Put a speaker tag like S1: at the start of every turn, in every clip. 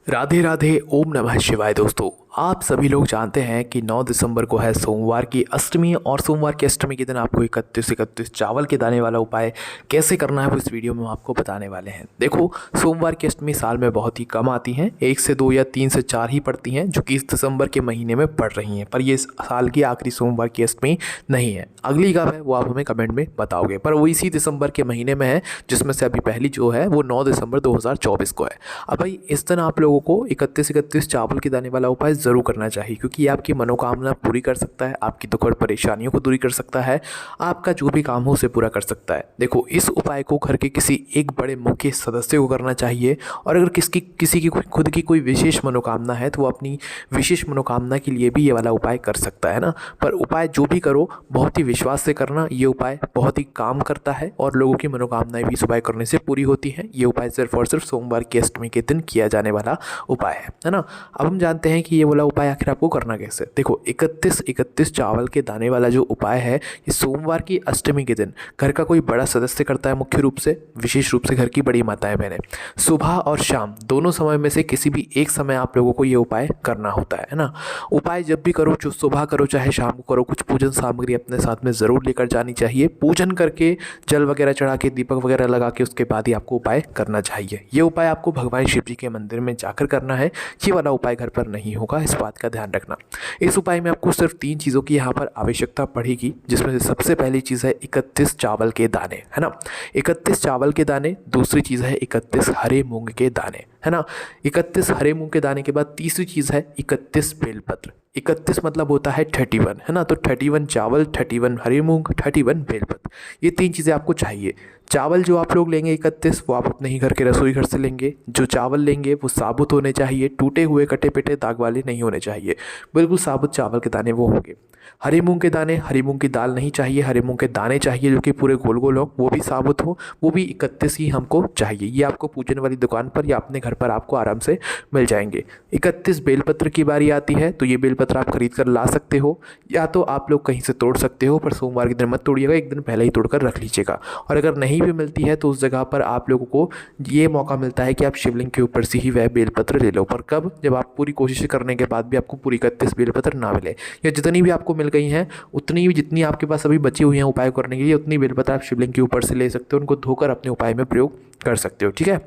S1: राधे राधे, ओम नमः शिवाय। दोस्तों, आप सभी लोग जानते हैं कि 9 दिसंबर को है सोमवार की अष्टमी, और सोमवार की अष्टमी के दिन आपको 31 चावल के दाने वाला उपाय कैसे करना है वो इस वीडियो में हम आपको बताने वाले हैं। देखो, सोमवार की अष्टमी साल में बहुत ही कम आती हैं, 1 से 2 या 3 से 4 ही पड़ती हैं, जो कि इस दिसंबर के महीने में पड़ रही हैं। पर ये इस साल की आखिरी सोमवार की अष्टमी नहीं है। अगली कब है वो आप हमें कमेंट में बताओगे, पर वो इसी दिसंबर के महीने में है, जिसमें से अभी पहली जो है वो 9 दिसंबर 2024 को है। अब भाई इस दिन आप लोगों को 31 चावल के दाने वाला उपाय ज़रूर करना चाहिए, क्योंकि ये आपकी मनोकामना पूरी कर सकता है, आपकी दुख और परेशानियों को दूरी कर सकता है, आपका जो भी काम हो उसे पूरा कर सकता है। देखो, इस उपाय को घर के किसी एक बड़े मुख्य सदस्य को करना चाहिए, और अगर किसी की खुद की कोई विशेष मनोकामना है तो वो अपनी विशेष मनोकामना के लिए भी ये वाला उपाय कर सकता है ना। पर उपाय जो भी करो बहुत ही विश्वास से करना, ये उपाय बहुत ही काम करता है और लोगों की मनोकामनाएं भी इस उपाय करने से पूरी होती हैं। ये उपाय सिर्फ और सिर्फ सोमवार की अष्टमी के दिन किया जाने वाला उपाय है ना। अब हम जानते हैं कि ये वाला उपाय आखिर आपको करना कैसे। देखो, 31 चावल के दाने वाला जो उपाय है, ये सोमवार की अष्टमी के दिन घर का कोई बड़ा सदस्य करता है, मुख्य रूप से विशेष रूप से घर की बड़ी माताएं बहनें। सुबह और शाम दोनों समय में से किसी भी एक समय आप लोगों को ये उपाय करना होता है ना। उपाय जब भी करो, जो सुबह करो चाहे शाम को करो, कुछ पूजन सामग्री अपने साथ में ज़रूर लेकर जानी चाहिए। पूजन करके जल वगैरह चढ़ा के दीपक वगैरह लगा के उसके बाद ही आपको उपाय करना चाहिए। ये उपाय आपको भगवान शिव जी के मंदिर में जाकर करना है। ये वाला उपाय घर पर नहीं होगा, इस बात का ध्यान रखना। इस उपाय में आपको सिर्फ 3 चीज़ों की यहाँ पर आवश्यकता पड़ेगी, जिसमें से सबसे पहली चीज़ है 31 चावल के दाने, है ना। 31 चावल के दाने। दूसरी चीज़ है 31 हरे मूंग के दाने, है ना। 31 हरे मूंग के दाने के बाद तीसरी चीज़ है 31 बेलपत्र। 31 मतलब होता है 31, है ना। तो 31 चावल, 31 हरे मूंग, 31 बेलपत्र, ये 3 चीज़ें आपको चाहिए। चावल जो आप लोग लेंगे 31, वो आप अपने ही घर के रसोई घर से लेंगे। जो चावल लेंगे वो साबुत होने चाहिए, टूटे हुए कटे पिटे दाग वाले नहीं होने चाहिए, बिल्कुल साबुत चावल के दाने वो होंगे। हरे मूंग के दाने, हरी मूंग की दाल नहीं चाहिए, हरे मूंग के दाने चाहिए जो कि पूरे गोल गोल हो, वो भी साबुत हो, वो भी 31 ही हमको चाहिए। ये आपको पूजन वाली दुकान पर या अपने घर पर आपको आराम से मिल जाएंगे। 31 बेलपत्र की बारी आती है, तो ये बेलपत्र आप खरीद कर ला सकते हो, या तो आप लोग कहीं से तोड़ सकते हो, पर सोमवार के दिन मत तोड़िएगा, एक दिन पहले ही तोड़कर रख लीजिएगा। और अगर नहीं भी मिलती है तो उस जगह पर आप लोगों को ये मौका मिलता है कि आप शिवलिंग के ऊपर से ही वह बेलपत्र ले लो। पर कब? जब आप पूरी कोशिश करने के बाद भी आपको पूरी 31 बेलपत्र ना मिले, या जितनी भी आपको मिल गई हैं उतनी भी, जितनी आपके पास अभी बची हुई हैं उपाय करने के लिए, उतनी बेलपत्र आप शिवलिंग के ऊपर से ले सकते हो, उनको धोकर अपने उपाय में प्रयोग कर सकते हो। ठीक है,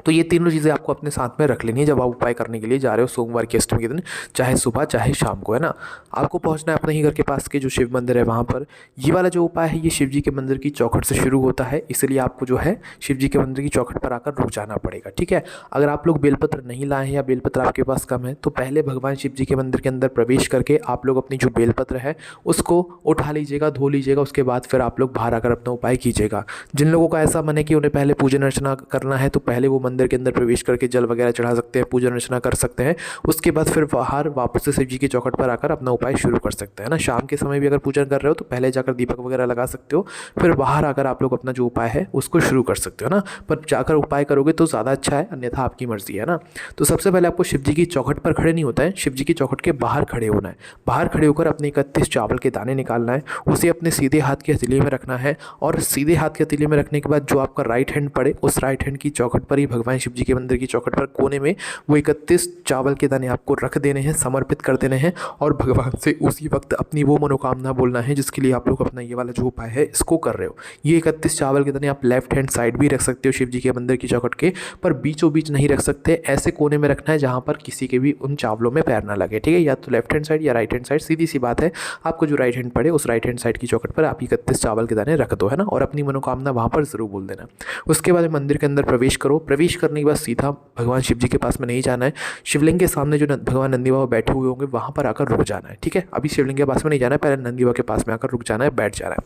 S1: तो ये तीनों चीज़ें आपको अपने साथ में रख लेनी है जब आप उपाय करने के लिए जा रहे हो सोमवार की अष्टमी के दिन, चाहे सुबह चाहे शाम को, है ना। आपको पहुंचना है अपने ही घर के पास के जो शिव मंदिर है वहाँ पर। ये वाला जो उपाय है ये शिव जी के मंदिर की चौखट से शुरू होता है, इसलिए आपको जो है शिव जी के मंदिर की चौखट पर आकर रुक जाना पड़ेगा। ठीक है, अगर आप लोग बेलपत्र नहीं लाए हैं या बेलपत्र आपके पास कम है, तो पहले भगवान शिव जी के मंदिर के अंदर प्रवेश करके आप लोग अपनी जो बेलपत्र है उसको उठा लीजिएगा, धो लीजिएगा। उसके बाद फिर आप लोग बाहर आकर अपना उपाय कीजिएगा। जिन लोगों का ऐसा मन है कि उन्हें पहले पूजन अर्चना करना है, तो पहले वो मंदिर के अंदर प्रवेश करके जल वगैरह चढ़ा सकते हैं, पूजन अर्चना कर सकते हैं। उसके बाद फिर बाहर वापस से शिव जी की चौखट पर आकर अपना उपाय शुरू कर सकते हैं ना। शाम के समय भी अगर पूजन कर रहे हो तो पहले जाकर दीपक वगैरह लगा सकते हो, फिर बाहर आकर आप लोग अपना जो उपाय है उसको शुरू कर सकते हो ना। पर जाकर उपाय करोगे तो ज़्यादा अच्छा है, अन्यथा आपकी मर्जी है ना। तो सबसे पहले आपको शिव जी की चौखट पर खड़े नहीं होता है, शिव जी की चौखट के बाहर खड़े होना है। बाहर खड़े होकर अपने 31 चावल के दाने निकालना है, उसे अपने सीधे हाथ की हथेली में रखना है, और सीधे हाथ की हथेली में रखने के बाद जो आपका राइट हैंड पड़े उस राइट हैंड की चौखट पर ही, भगवान शिव जी के मंदिर की चौखट पर कोने में, वो 31 चावल के दाने आपको रख देने हैं, समर्पित कर देने हैं, और भगवान से उसी वक्त अपनी वो मनोकामना बोलना है जिसके लिए आप लोग अपना ये वाला जो उपाय है इसको कर रहे हो। ये 31 चावल के दाने आप लेफ्ट हैंड साइड भी रख सकते हो शिव जी के मंदिर की चौखट के, पर बीचों बीच नहीं रख सकते, ऐसे कोने में रखना है जहाँ पर किसी के भी उन चावलों में पैर ना लगे। ठीक है, या तो लेफ्ट हैंड साइड या राइट हैंड साइड, सीधी सी बात है। आपको जो राइट हैंड पड़े उस राइट हैंड साइड की चौखट पर आप 31 चावल के दाने रख दो, है ना, और अपनी मनोकामना वहाँ पर जरूर बोल देना। उसके बाद मंदिर के अंदर प्रवेश करो। प्रवेश करने के बाद सीधा भगवान शिव जी के पास में नहीं जाना है, शिवलिंग के सामने जो भगवान नंदी बाबा बैठे हुए होंगे वहाँ पर आकर रुक जाना है। ठीक है, अभी शिवलिंग के पास में नहीं जाना है, पहले नंदी बाबा के पास में आकर रुक जाना है, बैठ जाना है।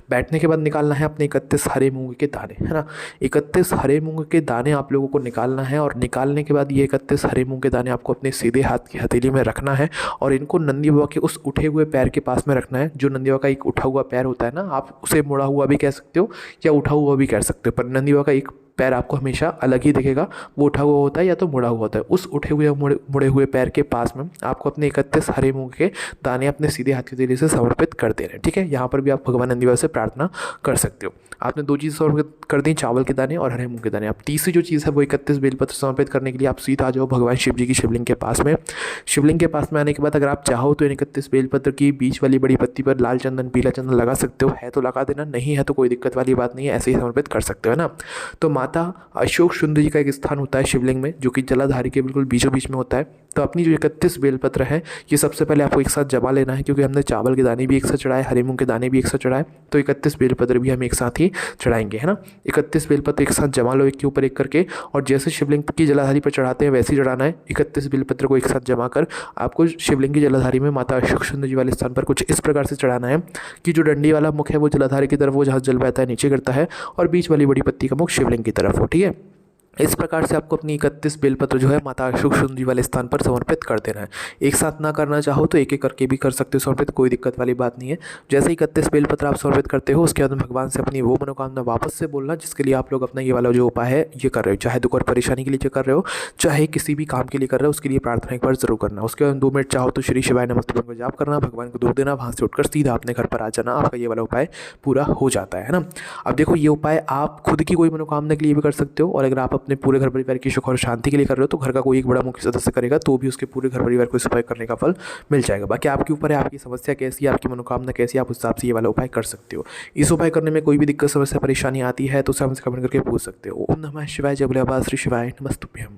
S1: बैठने के बाद निकालना है अपने 31 हरे मूंग के दाने, है ना। 31 हरे मूंग के दाने आप लोगों को निकालना है, और निकालने के बाद ये 31 हरे मूंग के दाने आपको अपने सीधे हाथ की हथेली में रखना है, और इनको नंदी बाबा के उस उठे हुए पैर के पास में रखना है। जो नंदी बाबा का एक उठा हुआ पैर होता है ना, आप उसे मुड़ा हुआ भी कह सकते हो या उठा हुआ भी कह सकते हो, पर नंदी बाबा का एक पैर आपको हमेशा अलग ही दिखेगा, वो उठा हुआ होता है या तो मुड़ा हुआ होता है। उस उठे हुए मुड़े हुए पैर के पास में आपको अपने 31 हरे मूंग के दाने अपने सीधे हाथ की हथेली से समर्पित कर देने हैं। ठीक है, यहाँ पर भी आप भगवान नंदी बाबा से प्रार्थना कर सकते हो। आपने 2 चीज़ समर्पित कर दी, चावल के दाने और हरे मूँग के दाने। अब तीसरी जो चीज़ है वो 31 बेलपत्र समर्पित करने के लिए आप सीधा आ जाओ भगवान शिव जी की शिवलिंग के पास में। शिवलिंग के पास में आने के बाद अगर आप चाहो तो इन 31 बेलपत्र की बीच वाली बड़ी पत्ती पर लाल चंदन, पीला चंदन लगा सकते हो, है तो लगा देना, नहीं है तो कोई दिक्कत वाली बात नहीं है, ऐसे ही समर्पित कर सकते हो, है ना। तो माता अशोक सुंदर जी का एक स्थान होता है शिवलिंग में, जो कि जलाधारी के बिल्कुल बीचों बीच में होता है। तो अपनी जो 31 बेलपत्र है ये सबसे पहले आपको एक साथ जमा लेना है, क्योंकि हमने चावल के दाने भी एक साथ चढ़ाए, हरे मूँग के दाने भी एक साथ चढ़ाए, तो 31 बेलपत्र भी हम एक साथ ही चढ़ाएंगे, है ना। 31 बेलपत्र एक साथ जमा लो, एक के ऊपर एक करके, और जैसे शिवलिंग की जलाधारी पर चढ़ाते हैं वैसे ही चढ़ाना है। 31 बेलपत्र को एक साथ जमा कर आपको शिवलिंग की जलाधारी में माता अशोक सुंदर जी वाले स्थान पर कुछ इस प्रकार से चढ़ाना है कि जो डंडी वाला मुख है वो जलाधारी की तरफ, वो जहाँ जल बहता है नीचे गिरता है, और बीच वाली बड़ी पत्ती का मुख शिवलिंग की तरफ हो, ठीक है। इस प्रकार से आपको अपनी 31 बेलपत्र जो है माता अशोक सुंदर जी वाले स्थान पर समर्पित कर देना है। एक साथ ना करना चाहो तो एक एक करके भी कर सकते हो समर्पित, कोई दिक्कत वाली बात नहीं है। जैसे ही 31 बेलपत्र आप समर्पित करते हो उसके बाद भगवान से अपनी वो मनोकामना वापस से बोलना जिसके लिए आप लोग अपना ये वाला जो उपाय है ये कर रहे हो, चाहे दुख और परेशानी के लिए कर रहे हो, चाहे किसी भी काम के लिए कर रहे हो, उसके लिए प्रार्थना एक बार जरूर करना। उसके बाद 2 मिनट चाहो तो श्री शिवाय नमस्ते को जाप करना, भगवान को दूध देना, वहाँ से उठकर सीधा अपने घर पर आ जाना, आपका ये वाला उपाय पूरा हो जाता है ना। अब देखो ये उपाय आप खुद की कोई मनोकामना के लिए भी कर सकते हो, और अगर आप अपने पूरे घर परिवार की सुख और शांति के लिए कर रहे हो तो घर का कोई एक बड़ा मुख्य सदस्य करेगा तो भी उसके पूरे घर परिवार को इस उपाय करने का फल मिल जाएगा। बाकी आपके ऊपर है, आपकी समस्या कैसी है, आपकी मनोकामना कैसी है, आप उस हिसाब से ये वाला उपाय कर सकते हो। इस उपाय करने में कोई भी दिक्कत, समस्या, परेशानी आती है तो उसे हमसे कमेंट करके पूछ सकते हो। ओम नमः शिवाय, जय भोले बाबा, श्री शिवाय नमस्तुभ्यम।